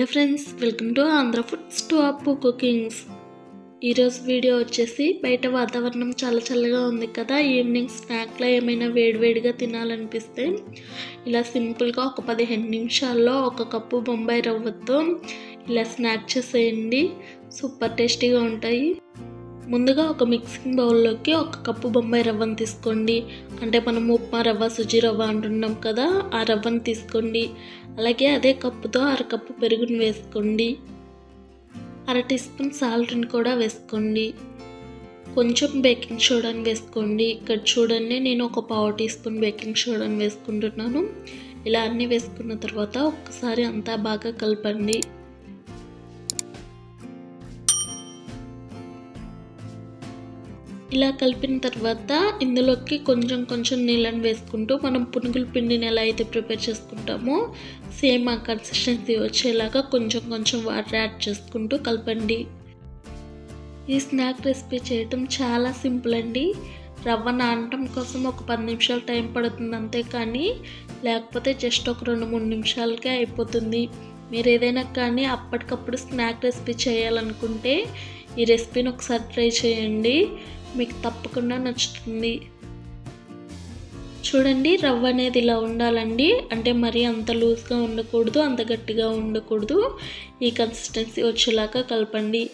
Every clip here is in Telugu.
Hello friends, welcome to Andhra foods to అప్పు కుకింగ్స్. ఈరోజు వీడియో వచ్చేసి బయట వాతావరణం చాలా చల్లగా ఉంది కదా, ఈవినింగ్ స్నాక్లో ఏమైనా వేడివేడిగా తినాలనిపిస్తే ఇలా సింపుల్గా ఒక 15 నిమిషాల్లో ఒక కప్పు బొంబాయి రవ్వతో ఇలా స్నాక్ చేసేయండి. సూపర్ టేస్టీగా ఉంటాయి. ముందుగా ఒక మిక్సింగ్ బౌల్లోకి ఒక కప్పు బొంబాయి రవ్వను తీసుకోండి. అంటే మనం ఉప్మా రవ్వ, సుజీ రవ్వ అంటున్నాం కదా, ఆ రవ్వను తీసుకోండి. అలాగే అదే కప్పుతో అరకప్పు పెరుగును వేసుకోండి. 1/2 టీ స్పూన్ సాల్ట్ని కూడా వేసుకోండి. కొంచెం బేకింగ్ సోడాని వేసుకోండి. ఇక్కడ చూడండి, నేను ఒక 1/2 టీ స్పూన్ బేకింగ్ సోడాని వేసుకుంటున్నాను. ఇలా అన్నీ వేసుకున్న తర్వాత ఒక్కసారి అంతా బాగా కలపండి. ఇలా కలిపిన తర్వాత ఇందులోకి కొంచెం నీళ్ళని వేసుకుంటూ మనం పునుగుల పిండిని ఎలా అయితే ప్రిపేర్ చేసుకుంటామో సేమ్ ఆ కన్సిస్టెన్సీ వచ్చేలాగా కొంచెం వాటర్ యాడ్ చేసుకుంటూ కలపండి. ఈ స్నాక్ రెసిపీ చేయటం చాలా సింపుల్ అండి. రవ్వ నానటం కోసం ఒక 10 నిమిషాలు టైం పడుతుంది అంతే, కానీ లేకపోతే జస్ట్ ఒక 2-3 నిమిషాలకే అయిపోతుంది. మీరు ఏదైనా కానీ అప్పటికప్పుడు స్నాక్ రెసిపీ చేయాలనుకుంటే ఈ రెసిపీని ఒకసారి ట్రై చేయండి, మీకు తప్పకుండా నచ్చుతుంది. చూడండి, రవ్వ అనేది ఇలా ఉండాలండి. అంటే మరీ అంత లూజ్గా ఉండకూడదు, అంత గట్టిగా ఉండకూడదు. ఈ కన్సిస్టెన్సీ వచ్చేలాగా కలపండి.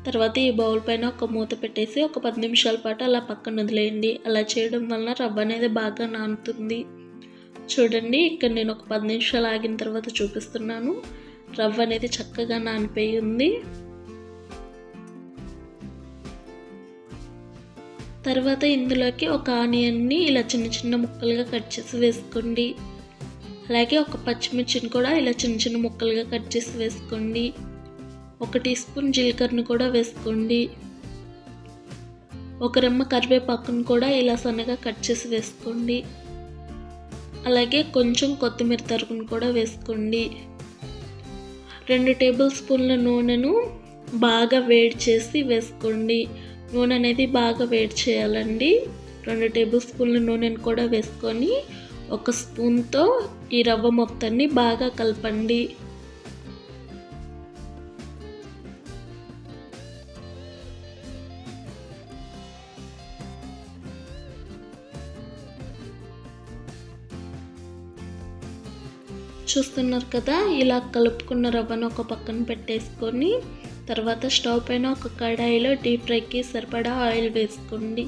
తర్వాత ఈ బౌల్ పైన ఒక మూత పెట్టేసి ఒక 10 నిమిషాల పాటు అలా పక్కన వదిలేయండి. అలా చేయడం వలన రవ్వ అనేది బాగా నానుతుంది. చూడండి, ఇక్కడ నేను ఒక 10 నిమిషాలు ఆగిన తర్వాత చూపిస్తున్నాను. రవ్వ అనేది చక్కగా నానిపోయి ఉంది. తర్వాత ఇందులోకి ఒక ఆనియన్ని ఇలా చిన్న ముక్కలుగా కట్ చేసి వేసుకోండి. అలాగే ఒక పచ్చిమిర్చిని కూడా ఇలా చిన్న ముక్కలుగా కట్ చేసి వేసుకోండి. 1 టీ స్పూన్ జీలకర్రను కూడా వేసుకోండి. 1 రెమ్మ కరివేపాకును కూడా ఇలా సన్నగా కట్ చేసి వేసుకోండి. అలాగే కొంచెం కొత్తిమీర తరుగును కూడా వేసుకోండి. 2 టేబుల్ స్పూన్ల నూనెను బాగా వేడి చేసి వేసుకోండి. నూనె అనేది బాగా వేడి చేయాలండి. 2 టేబుల్ స్పూన్ల నూనెను కూడా వేసుకొని 1 స్పూన్తో ఈ రవ్వ మొత్తాన్ని బాగా కలపండి. చూస్తున్నారు కదా, ఇలా కలుపుకున్న రవ్వను ఒక పక్కన పెట్టేసుకొని తర్వాత స్టవ్ పైన ఒక కడాయిలో డీప్ ఫ్రైకి సరిపడా ఆయిల్ వేసుకోండి.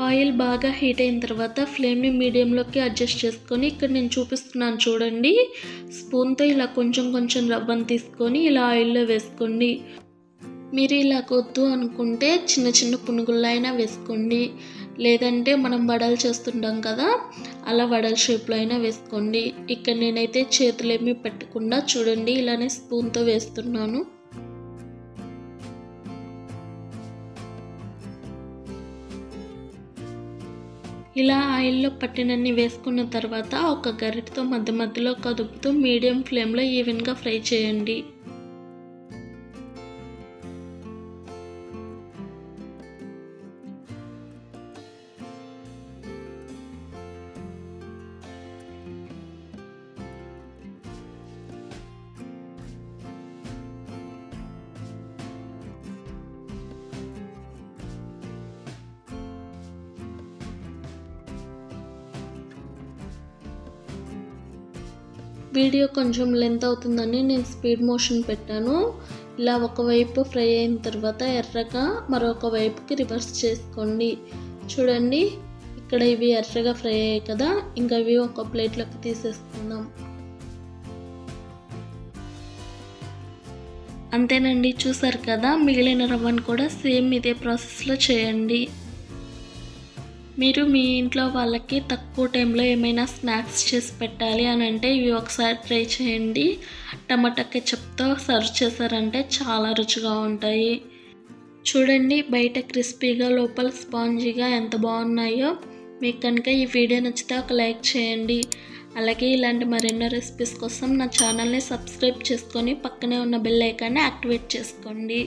ఆయిల్ బాగా హీట్ అయిన తర్వాత ఫ్లేమ్ని మీడియంలోకి అడ్జస్ట్ చేసుకొని ఇక్కడ నేను చూపిస్తున్నాను చూడండి, స్పూన్తో ఇలా కొంచెం రవ్వను తీసుకొని ఇలా ఆయిల్లో వేసుకోండి. మీరు ఇలా వద్దు అనుకుంటే చిన్న పునుగుల్లో అయినా వేసుకోండి, లేదంటే మనం వడలు చేస్తుంటాం కదా, అలా వడల షేప్లో అయినా వేసుకోండి. ఇక్కడ నేనైతే చేతులు ఏమీ పెట్టకుండా చూడండి ఇలానే స్పూన్తో వేస్తున్నాను. ఇలా ఆయిల్లో పట్టినన్ని వేసుకున్న తర్వాత ఒక గరిటెతో మధ్యలో కదుపుతూ మీడియం ఫ్లేమ్లో ఈవెన్గా ఫ్రై చేయండి. వీడియో కొంచెం లెంత్ అవుతుందని నేను స్పీడ్ మోషన్ పెట్టాను. ఇలా ఒకవైపు ఫ్రై అయిన తర్వాత ఎర్రగా మరొక వైపుకి రివర్స్ చేసుకోండి. చూడండి, ఇక్కడ ఇవి ఎర్రగా ఫ్రై అయ్యాయి కదా, ఇంకా ఇవి ఒక ప్లేట్లోకి తీసేసుకుందాం. అంతేనండి, చూసారు కదా, మిగిలిన రవ్వను కూడా సేమ్ ఇదే ప్రాసెస్లో చేయండి. మీరు మీ ఇంట్లో వాళ్ళకి తక్కువ టైంలో ఏమైనా స్నాక్స్ చేసి పెట్టాలి అని అంటే ఇవి ఒకసారి ట్రై చేయండి. టమాటా కెచప్తో సర్వ్ చేశారంటే చాలా రుచిగా ఉంటాయి. చూడండి, బయట క్రిస్పీగా లోపల స్పాంజీగా ఎంత బాగున్నాయో. మీకు కనుక ఈ వీడియో నచ్చితే ఒక లైక్ చేయండి. అలాగే ఇలాంటి మరెన్నో రెసిపీస్ కోసం నా ఛానల్ని సబ్స్క్రైబ్ చేసుకొని పక్కనే ఉన్న బెల్ ఐకాన్ని యాక్టివేట్ చేసుకోండి.